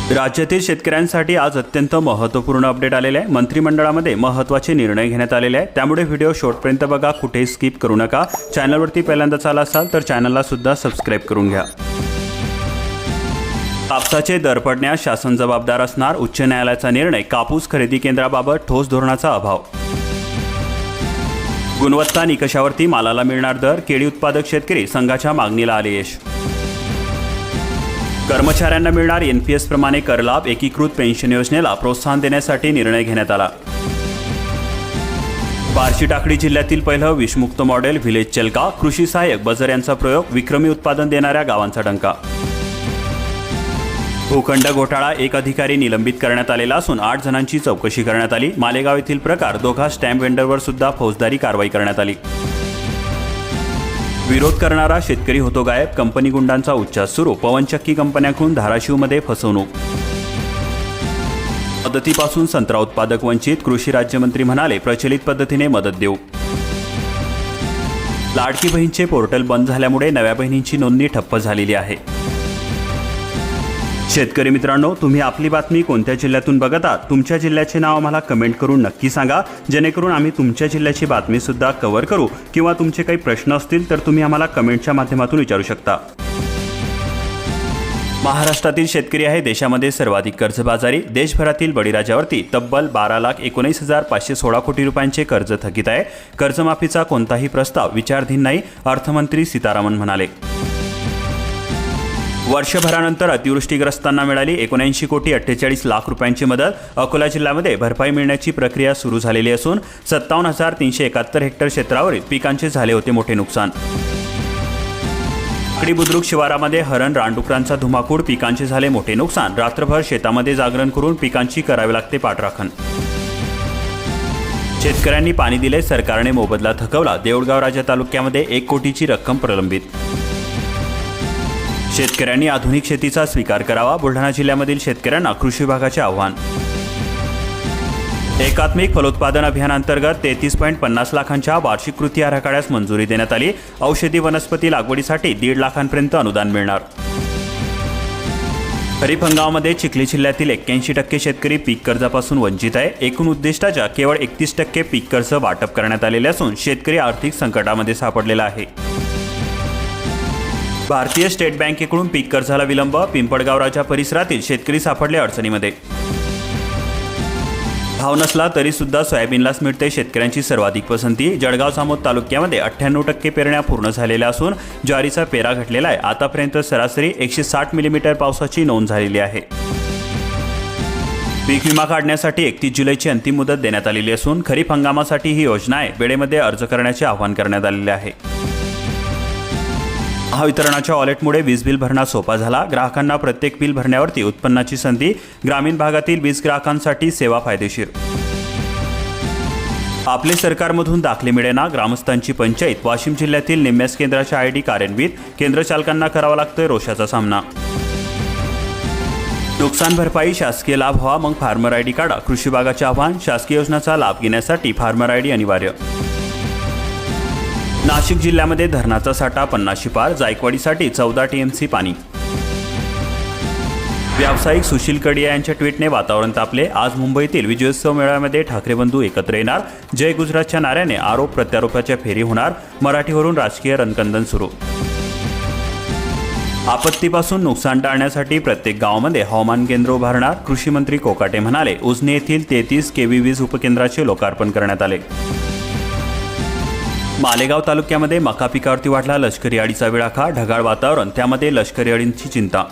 राज्यातील शेतकऱ्यांसाठी आज अत्यंत महत्त्वपूर्ण अपडेट आलेले आहे। मंत्रिमंडळामध्ये महत्त्वाचे निर्णय घेण्यात आलेले आहेत, त्यामुळे व्हिडिओ शेवटपर्यंत बघा, कुठेही स्किप करू नका। चॅनलवरती पहिल्यांदाच आला असाल तर चॅनलला सुद्धा सबस्क्राइब करून घ्या। कापसाचे दर पडण्यास शासन जबाबदार असणार, उच्च न्यायालयाचा निर्णय। कापूस खरेदी केंद्राबाबत ठोस धोरणाचा अभाव। गुणवत्ता निकषावरती मालाला मिळणार दर, केळी उत्पादक शेतकरी संघाच्या मागणीला आले यश। कर्मचाऱ्यांना मिळणार NPS प्रमाणे कर लाभ, एकीकृत पेन्शन योजनेला प्रोत्साहन देण्यासाठी निर्णय घेण्यात आला। बार्शी टाकळी जिल्ह्यातील पहिलं विषमुक्त मॉडेल व्हिलेज चलका, कृषी सहाय्यक बजर यांचा प्रयोग, विक्रमी उत्पादन देणाऱ्या गावांचा डंका। भूखंड घोटाळा, एक अधिकारी निलंबित करण्यात आलेला असून 8 जणांची चौकशी करण्यात आली। मालेगाव येथील प्रकार, दोघा स्टॅम्प वेंडरवर सुद्धा फौजदारी कारवाई करण्यात आली। विरोध करणारा शेतकरी होतो गायब, कंपनी गुंडांचा उच्चास सुरू। पवनचक्की कंपन्यांकडून धाराशिवमध्ये फसवणूक। मदतीपासून संत्रा उत्पादक वंचित, कृषी राज्यमंत्री म्हणाले प्रचलित पद्धतीने मदत देऊ। लाडकी बहीणचे पोर्टल बंद झाल्यामुळे नव्या बहिणींची नोंदणी ठप्प झालेली आहे। शेतकरी मित्रांनो, तुम्ही आपली बातमी कोणत्या जिल्ह्यातून बघत आहात? तुमच्या जिल्ह्याचे नाव आम्हाला कमेंट करून नक्की सांगा, जेणेकरून आम्ही तुमच्या जिल्ह्याची बातमी सुद्धा कव्हर करू। किंवा तुमचे काही प्रश्न असतील तर तुम्ही आम्हाला कमेंटच्या माध्यमातून विचारू शकता। महाराष्ट्रातील शेतकरी आहे देशामध्ये सर्वाधिक कर्जबाजारी। देशभरातील बळीराजावरती तब्बल 12,19,516 कोटी रुपयांचे कर्ज थकीत आहे। कर्जमाफीचा कोणताही प्रस्ताव विचाराधीन नाही, अर्थमंत्री सीतारामन म्हणाले। वर्षभरानंतर अतिवृष्टीग्रस्तांना मिळाली 79,48,00,00,000 रुपयांची मदत। अकोला जिल्ह्यामध्ये भरपाई मिळण्याची प्रक्रिया सुरू झालेली असून 57,371 हेक्टर क्षेत्रावरील पिकांचे झाले होते मोठे नुकसान। टाकळी बुद्रुक शिवारामध्ये हरण रानडुकरांचा धुमाकूळ, पिकांचे झाले मोठे नुकसान। रात्रभर शेतामध्ये जागरण करून पिकांची करावी लागते पाठराखण। शेतकऱ्यांनी पाणी दिले, सरकारने मोबदला थकवला। देऊळगाव राजा तालुक्यामध्ये 1 कोटीची रक्कम प्रलंबित। शेतकऱ्यांनी आधुनिक शेतीचा स्वीकार करावा, बुलढाणा जिल्ह्यामधील शेतकऱ्यांना कृषी विभागाचे आव्हान। एकात्मिक फलोत्पादन अभियानांतर्गत 33.50 लाखांच्या वार्षिक कृती आराखड्यास मंजुरी देण्यात आली। औषधी वनस्पती लागवडीसाठी 1.5 लाखांपर्यंत अनुदान मिळणार। खरीप हंगामामध्ये चिखली जिल्ह्यातील 81% शेतकरी पीक कर्जापासून वंचित आहे। एकूण उद्दिष्टाच्या केवळ 31% पीक कर्ज वाटप करण्यात आलेले असून शेतकरी आर्थिक संकटामध्ये सापडलेला आहे। भारतीय स्टेट बँकेकडून पीक कर्जाला विलंब, पिंपळगाव राजा परिसरातील शेतकरी सापडले अडचणीमध्ये। भाव नसला तरी सुद्धा सोयाबीनलाच मिळते शेतकऱ्यांची सर्वाधिक पसंती। जळगाव जामोद तालुक्यामध्ये 98% पेरण्या पूर्ण झालेल्या असून ज्वारीचा पेरा घटलेला आहे। आतापर्यंत सरासरी 160 मिलीमीटर पावसाची नोंद झालेली आहे। पीक विमा काढण्यासाठी 31 जुलैची अंतिम मुदत देण्यात आलेली असून खरीप हंगामासाठी ही योजना आहे। वेळेमध्ये अर्ज करण्याचे आवाहन करण्यात आलेले आहे। महावितरणाच्या वॉलेटमुळे वीज बिल भरणा सोपा झाला। ग्राहकांना प्रत्येक बिल भरण्यावरती उत्पन्नाची संधी। ग्रामीण भागातील वीज ग्राहकांसाठी सेवा फायदेशीर। आपले सरकारमधून दाखले मिळेना, ग्रामस्थांची पंचायत। वाशिम जिल्ह्यातील निम्म्यास केंद्राच्या ID कार्यान्वित, केंद्र चालकांना करावा लागतोय रोषाचा सामना। नुकसान भरपाई शासकीय लाभ व्हावा, मग फार्मर ID काढा, कृषी विभागाचे आव्हान। शासकीय योजनांचा लाभ घेण्यासाठी फार्मर ID अनिवार्य। नाशिक जिल्ह्यामध्ये धरणाचा साठा 50शी पार, जायकवाडीसाठी 14 TMC पाणी। व्यावसायिक सुशील कडिया यांच्या ट्विटने वातावरण तापले। आज मुंबईतील विजयोत्सव मेळाव्यामध्ये ठाकरे बंधू एकत्र येणार। जय गुजरातच्या नाऱ्याने आरोप प्रत्यारोपाच्या फेरी होणार। मराठीवरून राजकीय रणकंदन सुरू। आपत्तीपासून नुकसान टाळण्यासाठी प्रत्येक गावामध्ये हवामान केंद्र उभारणार। कृषी मंत्री कोकाटे म्हणाले। उजनी येथील 33 kV वीज उपकेंद्राचे लोकार्पण करण्यात आले। मालेगाव तालुक्यामध्ये मका पिकावरती वाढला लष्करी अळीचा विळाखा। ढगाळ वातावरण, त्यामध्ये लष्करी अळींची चिंता।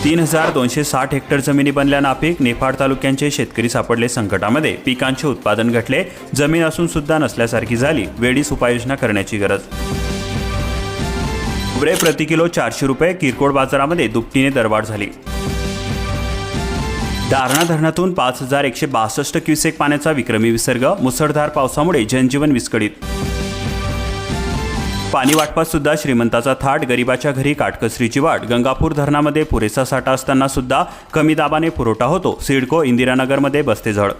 3,260 हेक्टर जमिनी बनल्या नापीक। निफाड तालुक्यांचे शेतकरी सापडले संकटामध्ये। पिकांचे उत्पादन घटले, जमीन असून सुद्धा नसल्यासारखी झाली। वेळीच उपाययोजना करण्याची गरज। उबरे प्रति किलो 400 रुपये, किरकोळ बाजारामध्ये दुपटीने दरवाढ झाली। दारणा धरणातून 5,162 क्युसेक पाण्याचा विक्रमी विसर्ग। मुसळधार पावसामुळे जनजीवन विस्कळीत। पाणी वाटपात सुद्धा श्रीमंताचा थाट, गरिबाच्या घरी काटकसरीची वाट। गंगापूर धरणामध्ये पुरेसा साठा असताना सुद्धा कमी दाबाने पुरवठा होतो। सिडको इंदिरानगरमध्ये बसते झळ।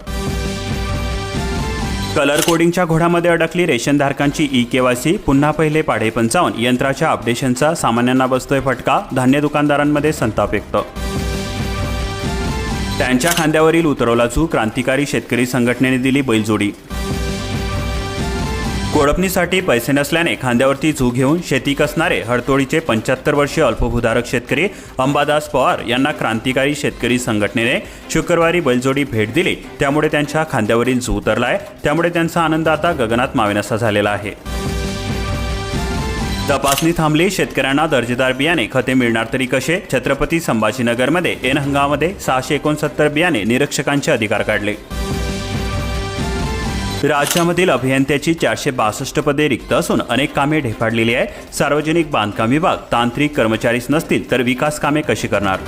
कलर कोडिंगच्या घोडामध्ये अडकली रेशनधारकांची ई-केवायसी, पुन्हा पहिले पाढे 55 यंत्राच्या अपडेशनचा सामान्यांना बसतोय फटका, धान्य दुकानदारांमध्ये संताप व्यक्त. त्यांच्या खांद्यावरील उतरवला झू, क्रांतिकारी शेतकरी संघटनेने दिली बैलजोडी. कोळपणीसाठी पैसे नसल्याने खांद्यावरती झू घेऊन शेती कसणारे हडतोळीचे 75 वर्षीय अल्पभूधारक शेतकरी अंबादास पवार यांना क्रांतिकारी शेतकरी संघटनेने शुक्रवारी बैलजोडी भेट दिली. त्यामुळे त्यांच्या खांद्यावरील झू उतरलाय. त्यामुळे त्यांचा आनंद आता गगनात मावेनासा झालेला आहे. तपासणी थांबली, शेतकऱ्यांना दर्जेदार बियाणे खते मिळणार तरी कसे? छत्रपती संभाजीनगरमध्ये ऐन हंगामामध्ये 669 बियाणे निरीक्षकांचे अधिकार काढले. राज्यामधील अभियंत्याची 462 पदे रिक्त असून अनेक कामे ढेपाळलेली आहे. सार्वजनिक बांधकाम विभाग तांत्रिक कर्मचारीच नसतील तर विकास कामे कशी करणार?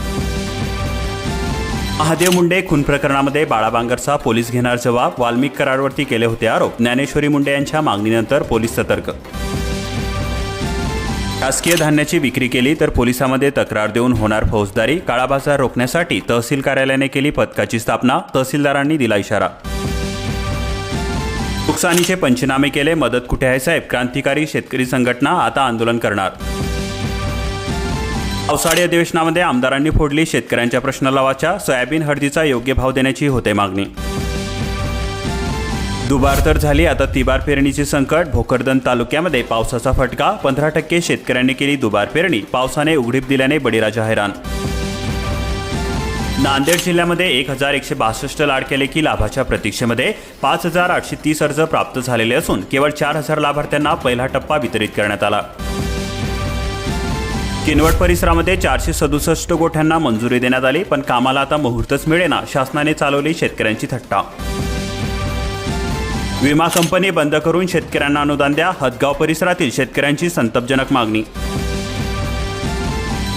महादेव मुंडे खून प्रकरणामध्ये बाळा बांगरचा पोलीस घेणार जबाब, वाल्मिक कराडवरती केले होते आरोप. ज्ञानेश्वरी मुंडे यांच्या मागणीनंतर पोलीस सतर्क. शासकीय धान्याची विक्री केली तर पोलिसांमध्ये तक्रार देऊन होणार फौजदारी, काळा बाजार रोखण्यासाठी तहसील कार्यालयाने केली पथकाची स्थापना, तहसीलदारांनी दिला इशारा. नुकसानीचे पंचनामे केले, मदत कुठे आहे साहेब? क्रांतिकारी शेतकरी संघटना आता आंदोलन करणार. पावसाळी अधिवेशनामध्ये आमदारांनी फोडली शेतकऱ्यांच्या प्रश्नाला वाचा, सोयाबीन हळदीचा योग्य भाव देण्याची होते मागणी. दुबार तर झाली, आता तिबार पेरणीचे संकट. भोकरदन तालुक्यामध्ये पावसाचा फटका, 15% शेतकऱ्यांनी केली दुबार पेरणी, पावसाने उघडीप दिल्याने बळीराजा हैराण. नांदेड जिल्ह्यामध्ये 1162 लाडक्या लेकी लाभाच्या प्रतीक्षेमध्ये 5830 अर्ज प्राप्त झालेले असून केवळ 4000 लाभार्थ्यांना पहिला टप्पा वितरित करण्यात आला. किनवट परिसरामध्ये 467 गोठ्यांना मंजुरी देण्यात आली, पण कामाला आता मुहूर्तच मिळेना. शासनाने चालवली शेतकऱ्यांची थट्टा. विमा कंपनी बंद करून शेतकऱ्यांना अनुदान द्या, हदगाव परिसरातील शेतकऱ्यांची संतापजनक मागणी.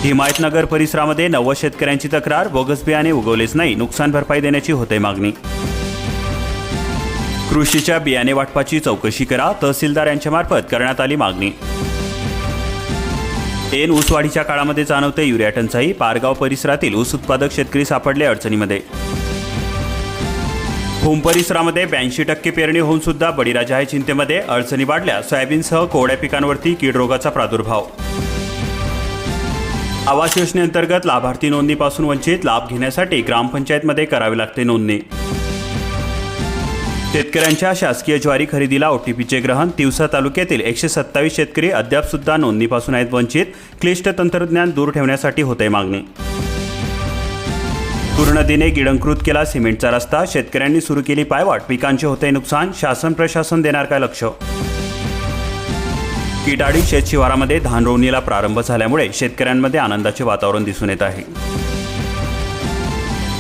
हिमायतनगर परिसरामध्ये 90 शेतकऱ्यांची तक्रार, बोगस बियाणे उगवलेच नाही, नुकसान भरपाई देण्याची होते मागणी. कृषीच्या बियाणे वाटपाची चौकशी करा, तहसीलदार यांच्यामार्फत करण्यात आली मागणी. ऐन ऊसवाढीच्या काळामध्ये जाणवते युरिया टंचाई, पारगाव परिसरातील ऊस उत्पादक शेतकरी सापडले अडचणीमध्ये. भूम परिसरामध्ये 82% पेरणी होऊन सुद्धा बळीराजा आहे चिंतेमध्ये, अडचणी वाढल्या. सोयाबीनसह कोवड्या पिकांवरती कीड रोगाचा प्रादुर्भाव. आवास योजनेअंतर्गत लाभार्थी नोंदणीपासून वंचित, लाभ घेण्यासाठी ग्रामपंचायतमध्ये करावी लागते नोंदणी. शेतकऱ्यांच्या शासकीय ज्वारी खरेदीला ओटीपीचे ग्रहण, तिवसा तालुक्यातील 127 शेतकरी अद्याप सुद्धा नोंदणीपासून आहेत वंचित, क्लिष्ट तंत्रज्ञान दूर ठेवण्यासाठी होते मागणी. पूर्ण दिने गिळंकृत केला सिमेंटचा रस्ता, शेतकऱ्यांनी सुरू केली पायवाट, पिकांचे होते नुकसान, शासन प्रशासन देणार काय लक्ष? किटाडी शेतशिवारामध्ये धान रोवणीला प्रारंभ झाल्यामुळे शेतकऱ्यांमध्ये आनंदाचे वातावरण दिसून येत आहे.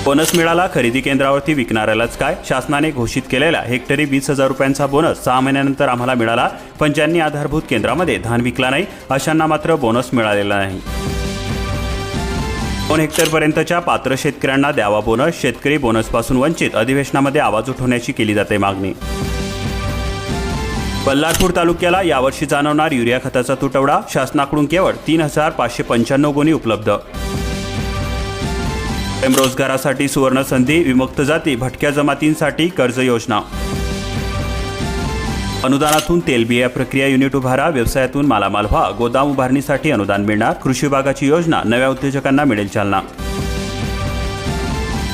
बोनस मिळाला, खरेदी केंद्रावरती विकणाऱ्यालाच काय? शासनाने घोषित केलेला हेक्टरी 20,000 रुपयांचा बोनस 6 महिन्यानंतर आम्हाला मिळाला, पण ज्यांनी आधारभूत केंद्रामध्ये धान विकला नाही अशांना मात्र बोनस मिळालेला नाही. 2 हेक्टरपर्यंतच्या पात्र शेतकऱ्यांना द्यावा बोनस, शेतकरी बोनसपासून वंचित, अधिवेशनामध्ये आवाज उठवण्याची केली जाते मागणी. बल्लारपूर तालुक्याला यावर्षी जाणवणार युरिया खताचा तुटवडा, शासनाकडून केवळ 3595 गोणी उपलब्ध. रोजगारासाठी सुवर्ण संधी, विमुक्त जाती भटक्या जमातींसाठी कर्ज योजना. अनुदानातून तेलबिया प्रक्रिया युनिट उभारा, व्यवसायातून मालामाल व्हा, गोदाम उभारणीसाठी अनुदान मिळणार, कृषी विभागाची योजना, नव्या उद्योजकांना मिळेल चालना.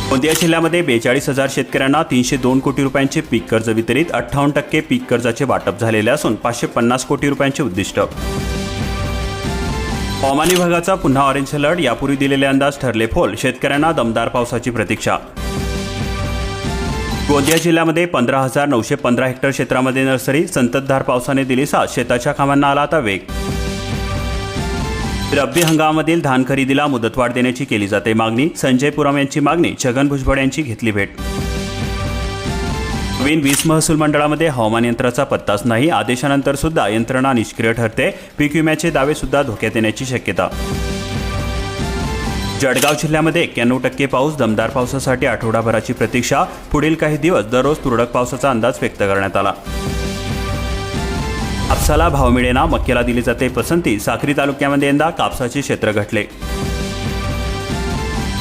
गोंदिया जिल्ह्यामध्ये 42,000 शेतकऱ्यांना 302 कोटी रुपयांचे पीक कर्ज वितरित, 58% पीक कर्जाचे वाटप झालेले असून 550 कोटी रुपयांचे उद्दिष्ट. हवामान विभागाचा पुन्हा ऑरेंज अलर्ट, यापूर्वी दिलेले अंदाज ठरले फोल, शेतकऱ्यांना दमदार पावसाची प्रतीक्षा. गोंदिया जिल्ह्यामध्ये 15,915 हेक्टर क्षेत्रामध्ये नर्सरी, संततधार पावसाने दिली साथ, शेताच्या कामांना आला आता वेग. रब्बी हंगामामधील धान खरेदीला मुदतवाढ देण्याची केली जाते मागणी, संजय पुरम यांची मागणी, छगन भुजबळ यांची घेतली भेट. नवीन वीज महसूल मंडळामध्ये हवामान यंत्राचा पत्ताच नाही, आदेशानंतर सुद्धा यंत्रणा निष्क्रिय ठरते, पीक विम्याचे दावे सुद्धा धोक्यात येण्याची शक्यता. जळगाव जिल्ह्यामध्ये 91% पाऊस, दमदार पावसासाठी आठवडाभराची प्रतीक्षा, पुढील काही दिवस दररोज तुरळक पावसाचा अंदाज व्यक्त करण्यात आला. कापसाला भाव मिळेना, मक्याला दिली जाते पसंती, साक्री तालुक्यामध्ये यंदा कापसाचे क्षेत्र घटले.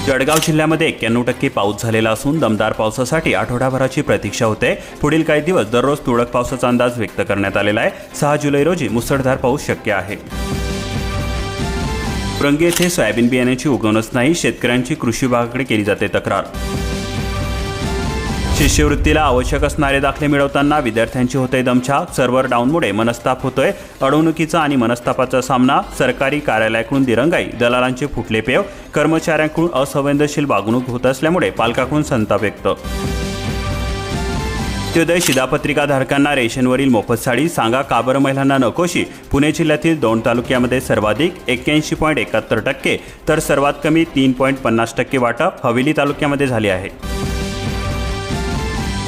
जळगाव जिल्ह्यामध्ये 91% पाऊस झालेला असून दमदार पावसासाठी आठवडाभराची प्रतीक्षा होते. पुढील काही दिवस दररोज तुरळक पावसाचा अंदाज व्यक्त करण्यात आलेला आहे. 6 जुलै रोजी मुसळधार पाऊस शक्य आहे. रंगी येथे सोयाबीन बियाण्याची उगवणच नाही, शेतकऱ्यांची कृषी विभागाकडे केली जाते तक्रार. शिष्यवृत्तीला आवश्यक असणारे दाखले मिळवताना विद्यार्थ्यांची होते दमछाक. सर्व्हर डाऊनमुळे मनस्ताप होतोय. अडवणुकीचा आणि मनस्तापाचा सामना. सरकारी कार्यालयाकडून दिरंगाई, दलालांचे फुटले पेव, कर्मचाऱ्यांकडून असंवेदनशील वागणूक होत असल्यामुळे पालकांकडून संताप व्यक्त. अंत्योदय शिधापत्रिकाधारकांना रेशनवरील मोफत साडी, सांगा का बरं महिलांना नकोशी. पुणे जिल्ह्यातील 2 तालुक्यामध्ये सर्वाधिक 81.71% तर सर्वात कमी 3.50% वाटप हवेली तालुक्यामध्ये झाले आहे.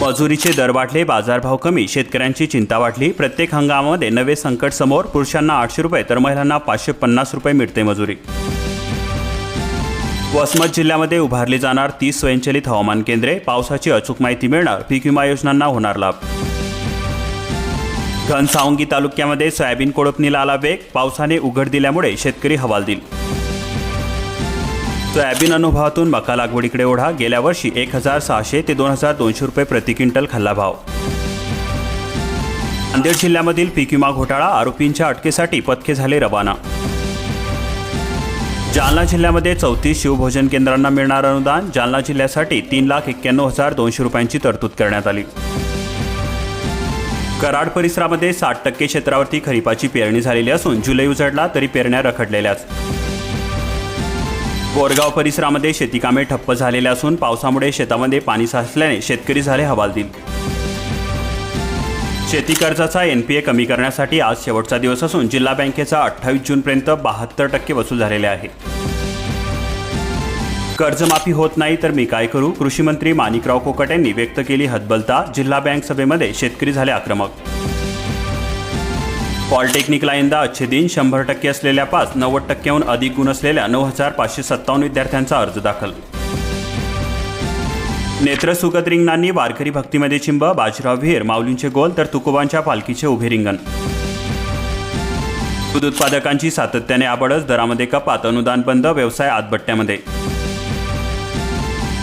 मजुरीचे दर वाढले, बाजारभाव कमी, शेतकऱ्यांची चिंता वाढली. प्रत्येक हंगामामध्ये नवे संकट समोर. पुरुषांना 800 रुपये तर महिलांना 550 रुपये मिळते मजुरी. वसमत जिल्ह्यामध्ये उभारली जाणार 30 स्वयंचलित हवामान केंद्रे. पावसाची अचूक माहिती मिळणार. पीक विमा योजनांना होणार लाभ. घनसावंगी तालुक्यामध्ये सोयाबीन कोळपणीला आला वेग. पावसाने उघड दिल्यामुळे शेतकरी हवालदिल. सोयाबीन अनुभवातून मका लागवडीकडे ओढा. गेल्या वर्षी 1600 ते 2200 रुपये प्रति क्विंटल खाल्ला भाव. नांदेड जिल्ह्यामधील पीक विमा घोटाळा. आरोपींच्या अटकेसाठी पथके झाले रवाना. जालना जिल्ह्यामध्ये 34 शिवभोजन केंद्रांना मिळणार अनुदान. जालना जिल्ह्यासाठी 3,91,200 रुपयांची तरतूद करण्यात आली. कराड परिसरामध्ये 60% क्षेत्रावरती खरीपाची पेरणी झालेली असून जुलै उजडला तरी पेरण्या रखडलेल्याच. बोरगाव परिसरामध्ये शेतीकामे ठप्प झालेले असून पावसामुळे शेतामध्ये पाणी साचल्याने शेतकरी झाले हवालदिल. शेती कर्जाचा NPA कमी करण्यासाठी आज शेवटचा दिवस असून जिल्हा बँकेचा 28 जूनपर्यंत 72% वसूल झालेले आहे. कर्जमाफी होत नाही तर मी काय करू. कृषी मंत्री माणिकराव कोकाटे यांनी व्यक्त केली हतबलता. जिल्हा बँक सभेमध्ये शेतकरी झाले आक्रमक. पॉलिटेक्निकला यंदा अच्छे दिन. 100% असलेल्या 5, 90%हून अधिक गुण असलेल्या 9,557 विद्यार्थ्यांचा अर्ज दाखल. नेत्रसुगत रिंगणांनी वारकरी भक्तीमध्ये चिंब. बाजीराव विहीर माऊलींचे गोल तर तुकोबांच्या पालखीचे उभे रिंगण. दूध उत्पादकांची सातत्याने आबडच. दरामध्ये कपात, अनुदान बंद, व्यवसाय आतबट्ट्यामध्ये.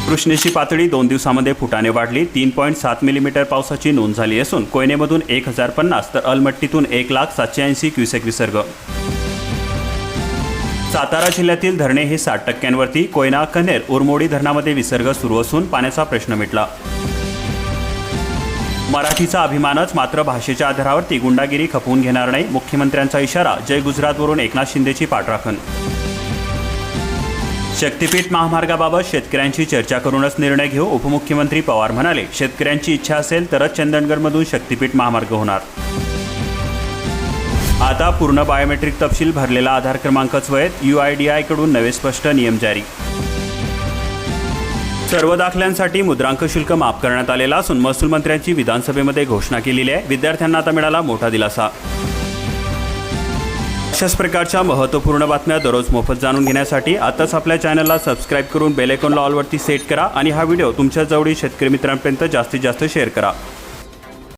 कृष्णेची पातळी 2 दिवसामध्ये फुटाने वाढली. 3.7 मिलीमीटर पावसाची नोंद झाली असून कोयनेमधून 1050 तर अलमट्टीतून 1,780 क्युसेक विसर्ग. सातारा जिल्ह्यातील धरणे हे 60%वरती. कोयना, कन्हेर, उरमोडी धरणामध्ये विसर्ग सुरू असून पाण्याचा प्रश्न मिटला. मराठीचा अभिमानच, मात्र भाषेच्या आधारावरती गुंडागिरी खपवून घेणार नाही. मुख्यमंत्र्यांचा इशारा. जय गुजरातवरून एकनाथ शिंदेची पाठराखण. शक्तीपीठ महामार्गाबाबत शेतकऱ्यांची चर्चा करूनच निर्णय घेऊ. उपमुख्यमंत्री पवार म्हणाले, शेतकऱ्यांची इच्छा असेल तरच चंदगडमधून शक्तीपीठ महामार्ग होणार. आता पूर्ण बायोमेट्रिक तपशील भरलेला आधार क्रमांकच वैध. UIDAI कडून नवे स्पष्ट नियम जारी. सर्व दाखल्यांसाठी मुद्रांक शुल्क माफ करण्यात आलेला असून महसूल मंत्र्यांची विधानसभेमध्ये घोषणा केलेली आहे. विद्यार्थ्यांना आता मिळाला मोठा दिलासा. अशाच प्रकारच्या महत्त्वपूर्ण बातम्या दररोज मोफत जाणून घेण्यासाठी आताच आपल्या चॅनलला सबस्क्राईब करून बेल आयकॉनला ऑलवरती सेट करा आणि हा व्हिडिओ तुमच्या जवळील शेतकरी मित्रांपर्यंत जास्तीत जास्त शेअर करा.